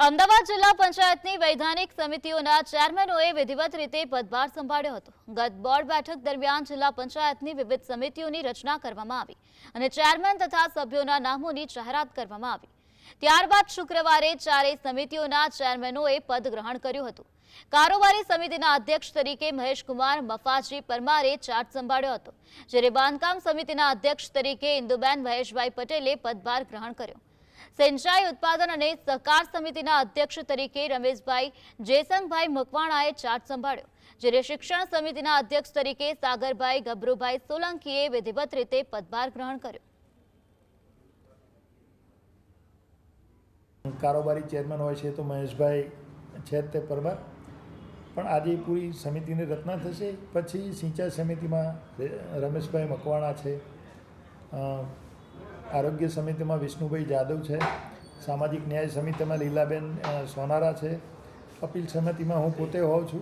અમદાવાદ જિલ્લા પંચાયતની વૈધાનિક સમિતિઓના ચેરમેનોએ વિધિવત રીતે પદભાર સંભાળ્યો હતો। ગત બોર્ડ બેઠક દરમિયાન જિલ્લા પંચાયતની વિવિધ સમિતિઓની રચના કરવામાં આવી અને ચેરમેન તથા સભ્યોના નામોની જાહેરાત કરવામાં આવી। ત્યારબાદ શુક્રવારે ચારેય સમિતિઓના ચેરમેનોએ પદ ગ્રહણ કર્યું હતું। કારોબારી સમિતિના અધ્યક્ષ તરીકે મહેશકુમાર મફાજી પરમારે ચાર્જ સંભાળ્યો હતો, જ્યારે બાંધકામ સમિતિના અધ્યક્ષ તરીકે ઇન્દુબેન મહેશભાઈ પટેલે પદભાર ગ્રહણ કર્યો। સિંચાઈ ઉત્પાદન અને સહકાર સમિતિના અધ્યક્ષ તરીકે રમેશભાઈ જેસંગભાઈ મકવાણાએ ચાર્જ સંભાળ્યો, જ્યારે શિક્ષણ સમિતિના અધ્યક્ષ તરીકે સાગરભાઈ ગભરુભાઈ સોલંકીએ વિધિવત રીતે પદભાર ગ્રહણ કર્યો। કારોબારી ચેરમેન હોય છે તો મહેશભાઈ છે તે પરમાર, પણ આજે પૂરી સમિતિની રચના થશે। પછી સિંચાઈ સમિતિમાં રમેશભાઈ મકવાણા છે, આરોગ્ય સમિતિમાં વિષ્ણુભાઈ જાદવ છે, સામાજિક ન્યાય સમિતિમાં લીલાબેન સોનારા છે, અપીલ સમિતિમાં હું પોતે હોઉં છું।